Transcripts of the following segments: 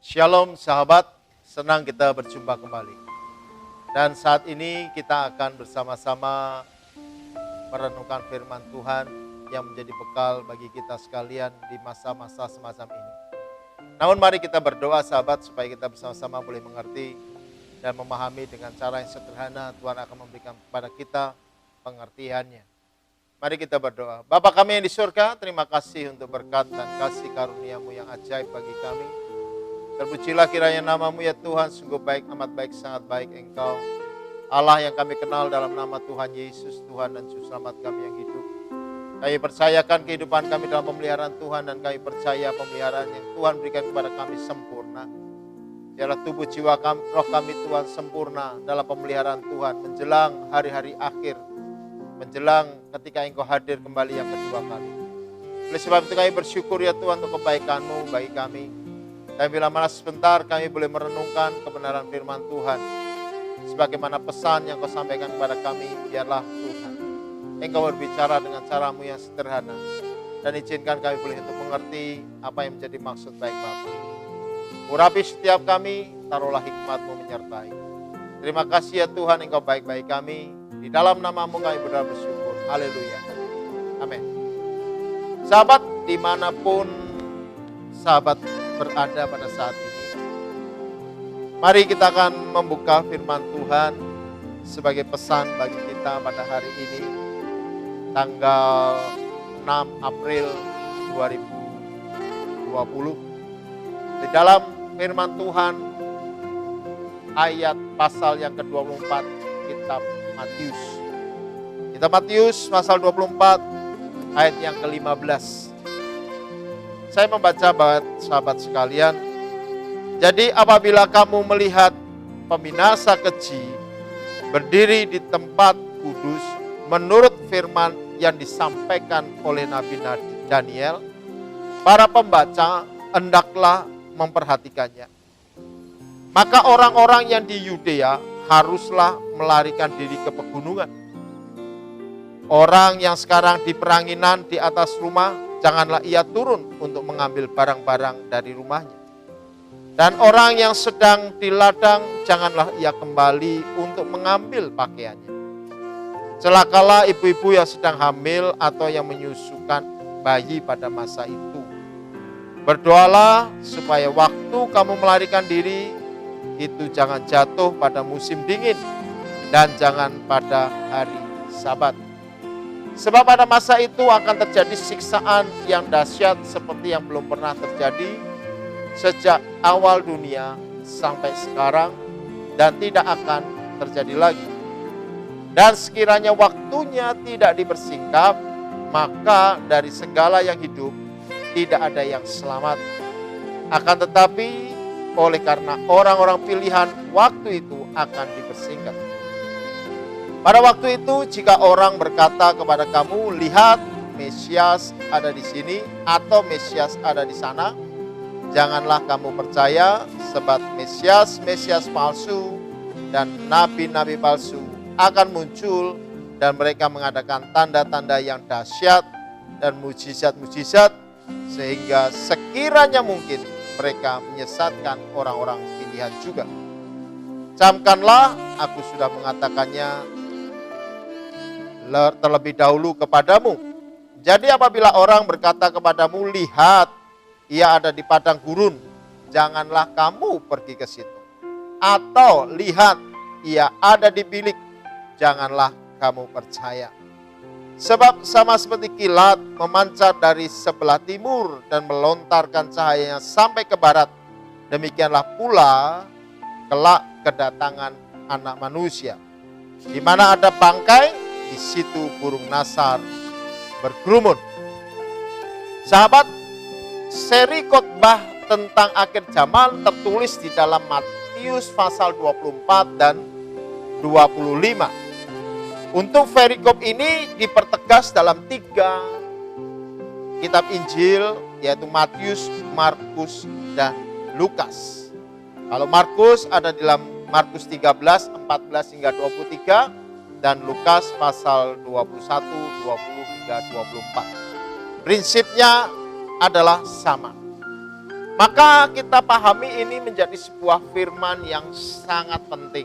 Shalom sahabat, senang kita berjumpa kembali. Dan saat ini kita akan bersama-sama merenungkan firman Tuhan yang menjadi bekal bagi kita sekalian di masa-masa semacam ini. Namun mari kita berdoa sahabat supaya kita bersama-sama boleh mengerti dan memahami dengan cara yang sederhana. Tuhan akan memberikan kepada kita pengertiannya. Mari kita berdoa. Bapa kami yang di surga, terima kasih untuk berkat dan kasih karunia-Mu yang ajaib bagi kami. Terpujilah kiranya nama-Mu ya Tuhan, sungguh baik, amat baik, sangat baik Engkau. Allah yang kami kenal dalam nama Tuhan Yesus, Tuhan dan Juru Selamat kami yang hidup. Kami percayakan kehidupan kami dalam pemeliharaan Tuhan dan kami percaya pemeliharaan yang Tuhan berikan kepada kami sempurna. Biarlah tubuh jiwa kami, roh kami Tuhan sempurna dalam pemeliharaan Tuhan menjelang hari-hari akhir, menjelang ketika Engkau hadir kembali yang kedua kali. Oleh sebab itu kami bersyukur ya Tuhan untuk kebaikan-Mu bagi kami. Dan bila mana sebentar kami boleh merenungkan kebenaran firman Tuhan. Sebagaimana pesan yang Kau sampaikan kepada kami, biarlah Tuhan Engkau berbicara dengan cara-Mu yang sederhana. Dan izinkan kami boleh untuk mengerti apa yang menjadi maksud baik Bapa. Urapi setiap kami, taruhlah hikmat-Mu menyertai. Terima kasih ya Tuhan, Engkau baik-baik kami. Di dalam nama-Mu kami berdoa bersyukur. Haleluya. Amin. Sahabat, dimanapun sahabat berada pada saat ini, mari kita akan membuka firman Tuhan sebagai pesan bagi kita pada hari ini, tanggal 6 April 2020. Di dalam firman Tuhan, ayat pasal yang ke-24, kitab Matius. Kitab Matius pasal 24, ayat yang ke-15. Saya membaca buat sahabat sekalian. Jadi apabila kamu melihat peminasa keji berdiri di tempat kudus menurut firman yang disampaikan oleh Nabi Daniel, para pembaca hendaklah memperhatikannya. Maka orang-orang yang di Yudea haruslah melarikan diri ke pegunungan. Orang yang sekarang di peranginan di atas rumah, janganlah ia turun untuk mengambil barang-barang dari rumahnya. Dan orang yang sedang di ladang, janganlah ia kembali untuk mengambil pakaiannya. Celakalah ibu-ibu yang sedang hamil atau yang menyusukan bayi pada masa itu. Berdoalah supaya waktu kamu melarikan diri, itu jangan jatuh pada musim dingin dan jangan pada hari Sabat. Sebab pada masa itu akan terjadi siksaan yang dahsyat seperti yang belum pernah terjadi sejak awal dunia sampai sekarang dan tidak akan terjadi lagi. Dan sekiranya waktunya tidak dipersingkap, maka dari segala yang hidup tidak ada yang selamat. Akan tetapi oleh karena orang-orang pilihan, waktu itu akan dipersingkat. Pada waktu itu jika orang berkata kepada kamu, lihat Mesias ada di sini atau Mesias ada di sana, janganlah kamu percaya, sebab Mesias palsu dan nabi-nabi palsu akan muncul dan mereka mengadakan tanda-tanda yang dahsyat dan mujizat-mujizat sehingga sekiranya mungkin mereka menyesatkan orang-orang pilihan juga. Camkanlah, aku sudah mengatakannya terlebih dahulu kepadamu. Jadi apabila orang berkata kepadamu, lihat ia ada di padang gurun, janganlah kamu pergi ke situ. Atau lihat ia ada di bilik, janganlah kamu percaya. Sebab sama seperti kilat memancar dari sebelah timur dan melontarkan cahayanya sampai ke barat, demikianlah pula kelak kedatangan Anak Manusia. Di mana ada bangkai, di situ burung nasar berkerumun. Sahabat, seri khotbah tentang akhir zaman tertulis di dalam Matius pasal 24 dan 25. Untuk perikop ini dipertegas dalam 3 kitab Injil, yaitu Matius, Markus, dan Lukas. Kalau Markus ada di dalam Markus 13, 14 hingga 23, dan Lukas pasal 21, 20 hingga 24. Prinsipnya adalah sama. Maka kita pahami ini menjadi sebuah firman yang sangat penting.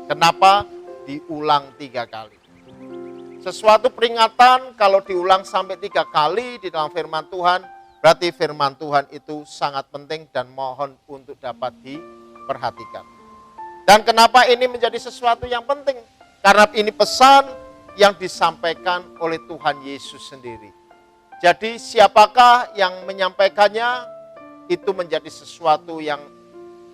Kenapa? Diulang 3 kali. Sesuatu peringatan kalau diulang sampai 3 kali di dalam firman Tuhan, berarti firman Tuhan itu sangat penting dan mohon untuk dapat diperhatikan. Dan kenapa ini menjadi sesuatu yang penting? Karena ini pesan yang disampaikan oleh Tuhan Yesus sendiri. Jadi siapakah yang menyampaikannya itu menjadi sesuatu yang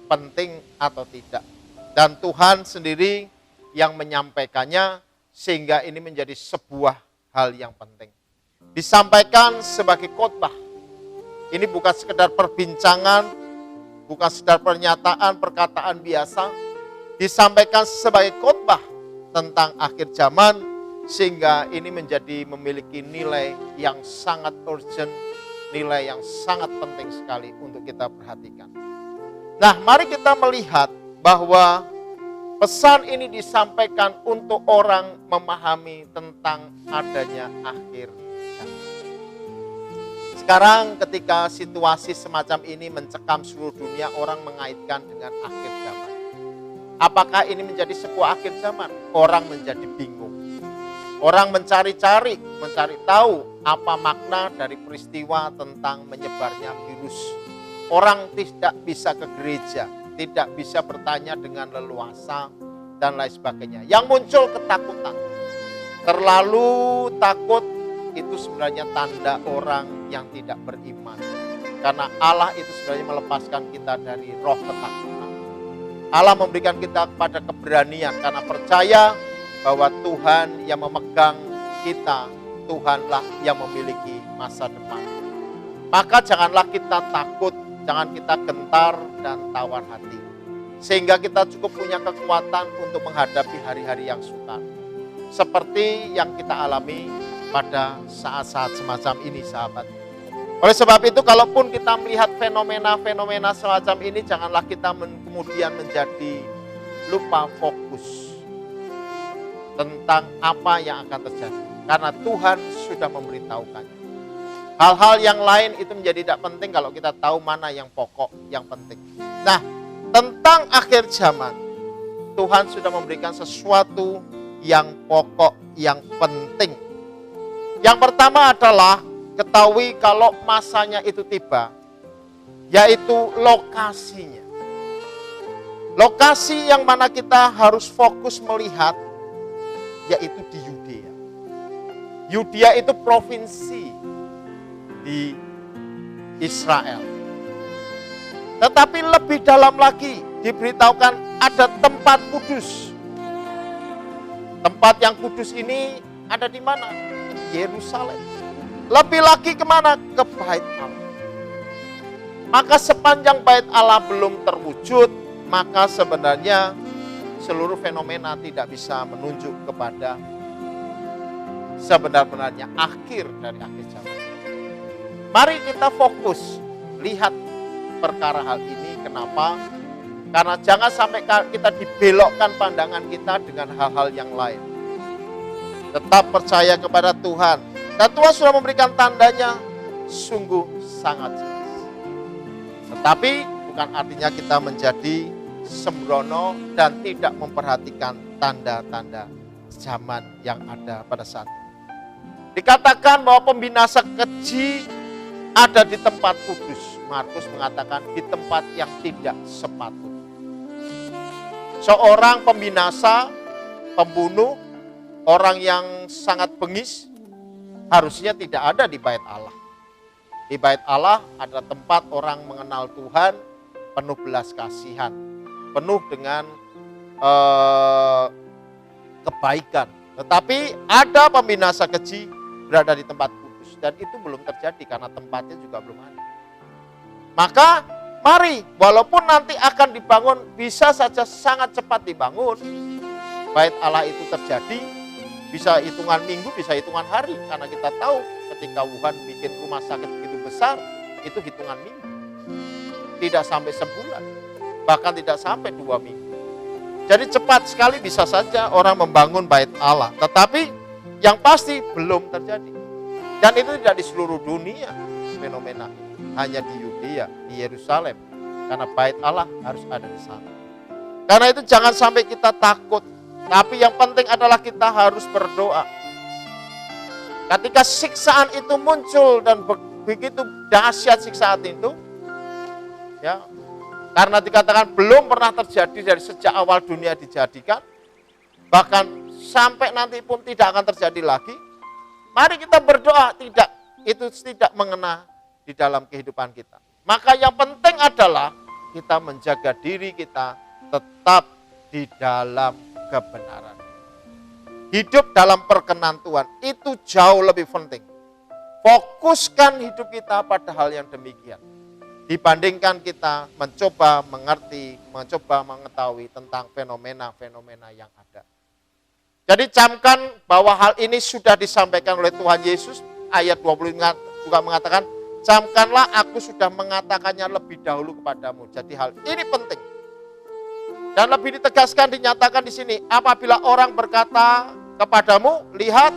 penting atau tidak. Dan Tuhan sendiri yang menyampaikannya sehingga ini menjadi sebuah hal yang penting. Disampaikan sebagai khotbah. Ini bukan sekedar perbincangan, bukan sekedar pernyataan, perkataan biasa. Disampaikan sebagai khotbah tentang akhir zaman, sehingga ini menjadi memiliki nilai yang sangat urgent, nilai yang sangat penting sekali untuk kita perhatikan. Nah, mari kita melihat bahwa pesan ini disampaikan untuk orang memahami tentang adanya akhir zaman. Sekarang ketika situasi semacam ini mencekam seluruh dunia, orang mengaitkan dengan akhir zaman. Apakah ini menjadi sebuah akhir zaman? Orang menjadi bingung. Orang mencari tahu apa makna dari peristiwa tentang menyebarnya virus. Orang tidak bisa ke gereja, tidak bisa bertanya dengan leluasa, dan lain sebagainya. Yang muncul ketakutan. Terlalu takut itu sebenarnya tanda orang yang tidak beriman. Karena Allah itu sebenarnya melepaskan kita dari roh ketakutan. Allah memberikan kita kepada keberanian karena percaya bahwa Tuhan yang memegang kita, Tuhanlah yang memiliki masa depan. Maka janganlah kita takut, jangan kita gentar dan tawar hati. Sehingga kita cukup punya kekuatan untuk menghadapi hari-hari yang sukar. Seperti yang kita alami pada saat-saat semacam ini, sahabat. Oleh sebab itu, kalaupun kita melihat fenomena-fenomena semacam ini, janganlah kita kemudian menjadi lupa fokus tentang apa yang akan terjadi. Karena Tuhan sudah memberitahukannya. Hal-hal yang lain itu menjadi tidak penting kalau kita tahu mana yang pokok, yang penting. Nah, tentang akhir zaman, Tuhan sudah memberikan sesuatu yang pokok, yang penting. Yang pertama adalah ketahui kalau masanya itu tiba, yaitu lokasinya. Lokasi yang mana kita harus fokus melihat, yaitu di Yudea. Yudea itu provinsi di Israel. Tetapi lebih dalam lagi diberitahukan ada tempat kudus. Tempat yang kudus ini ada di mana? Yerusalem. Lebih lagi kemana? Ke bait Allah. Maka sepanjang bait Allah belum terwujud, maka sebenarnya seluruh fenomena tidak bisa menunjuk kepada sebenar-benarnya akhir dari akhir zaman. Mari kita fokus lihat perkara hal ini. Kenapa? Karena jangan sampai kita dibelokkan pandangan kita dengan hal-hal yang lain. Tetap percaya kepada Tuhan. Dan Tuhan sudah memberikan tandanya sungguh sangat jelas. Tetapi bukan artinya kita menjadi sembrono dan tidak memperhatikan tanda-tanda zaman yang ada pada saat ini. Dikatakan bahwa pembinasa keji ada di tempat kudus. Markus mengatakan di tempat yang tidak sepatutnya. Seorang pembinasa, pembunuh, orang yang sangat bengis, harusnya tidak ada di bait Allah. Di bait Allah ada tempat orang mengenal Tuhan, penuh belas kasihan, penuh dengan kebaikan. Tetapi ada pembinasa keji berada di tempat kudus. Dan itu belum terjadi karena tempatnya juga belum ada. Maka mari, walaupun nanti akan dibangun, bisa saja sangat cepat dibangun. Bait Allah itu terjadi, bisa hitungan minggu, bisa hitungan hari. Karena kita tahu ketika Wuhan bikin rumah sakit begitu besar, itu hitungan minggu. Tidak sampai sebulan, bahkan tidak sampai 2 minggu. Jadi cepat sekali bisa saja orang membangun bait Allah. Tetapi yang pasti belum terjadi. Dan itu tidak di seluruh dunia fenomena, hanya di Yudea, di Yerusalem. Karena bait Allah harus ada di sana. Karena itu jangan sampai kita takut, tapi yang penting adalah kita harus berdoa. Ketika siksaan itu muncul dan begitu dahsyat siksaan itu, ya, karena dikatakan belum pernah terjadi dari sejak awal dunia dijadikan, bahkan sampai nanti pun tidak akan terjadi lagi. Mari kita berdoa itu tidak mengena di dalam kehidupan kita. Maka yang penting adalah kita menjaga diri kita tetap di dalam kebenaran. Hidup dalam perkenan Tuhan itu jauh lebih penting. Fokuskan hidup kita pada hal yang demikian. Dibandingkan kita mencoba mengerti, mencoba mengetahui tentang fenomena-fenomena yang ada. Jadi camkan bahwa hal ini sudah disampaikan oleh Tuhan Yesus. Ayat 20 juga mengatakan, camkanlah aku sudah mengatakannya lebih dahulu kepadamu. Jadi hal ini penting. Dan lebih ditegaskan dinyatakan di sini, apabila orang berkata kepadamu, lihat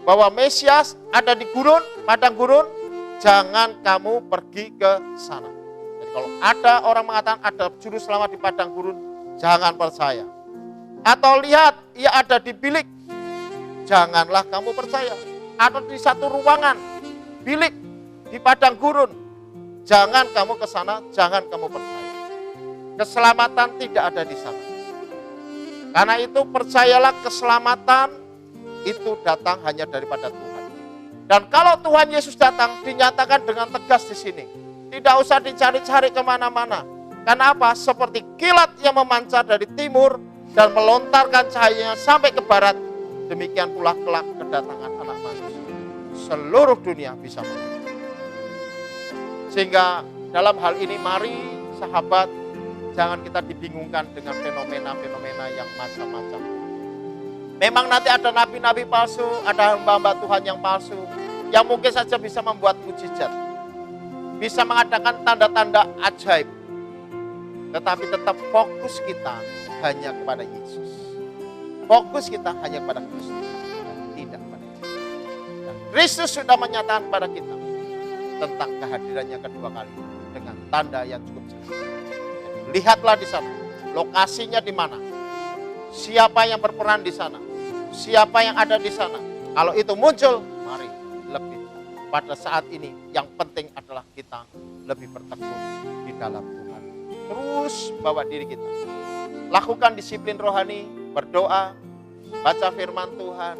bahwa Mesias ada di gurun, padang gurun, jangan kamu pergi ke sana. Jadi kalau ada orang mengatakan ada juru selamat di padang gurun, jangan percaya. Atau lihat, ia ada di bilik, janganlah kamu percaya. Atau di satu ruangan, bilik, di padang gurun, jangan kamu ke sana, jangan kamu percaya. Keselamatan tidak ada di sana. Karena itu percayalah keselamatan itu datang hanya daripada Tuhan. Dan kalau Tuhan Yesus datang, dinyatakan dengan tegas di sini. Tidak usah dicari-cari kemana-mana. Karena apa? Seperti kilat yang memancar dari timur dan melontarkan cahayanya sampai ke barat, demikian pula kelak kedatangan anak manusia. Seluruh dunia bisa melihat. Sehingga dalam hal ini mari sahabat, jangan kita dibingungkan dengan fenomena-fenomena yang macam-macam. Memang nanti ada nabi-nabi palsu, ada hamba-hamba Tuhan yang palsu, yang mungkin saja bisa membuat mujizat, bisa mengadakan tanda-tanda ajaib. Tetapi tetap fokus kita hanya kepada Yesus. Fokus kita hanya kepada Kristus dan tidak kepada Yesus. Dan Kristus sudah menyatakan kepada kita tentang kehadirannya kedua kali dengan tanda yang cukup jelas. Jadi, lihatlah di sana, lokasinya di mana, siapa yang berperan di sana, siapa yang ada di sana. Kalau itu muncul, mari lebih. Pada saat ini yang penting adalah kita lebih bertekun di dalam Tuhan. Terus bawa diri kita. Lakukan disiplin rohani, berdoa, baca firman Tuhan,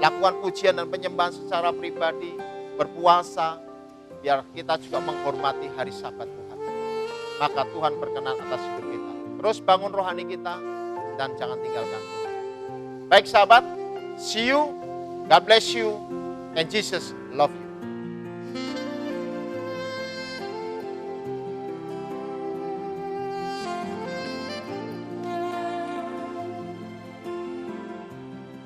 lakukan pujian dan penyembahan secara pribadi, berpuasa, biar kita juga menghormati hari Sabat Tuhan. Maka Tuhan berkenan atas hidup kita. Terus bangun rohani kita dan jangan tinggalkan Tuhan. Baik sahabat, see you, God bless you, and Jesus love you.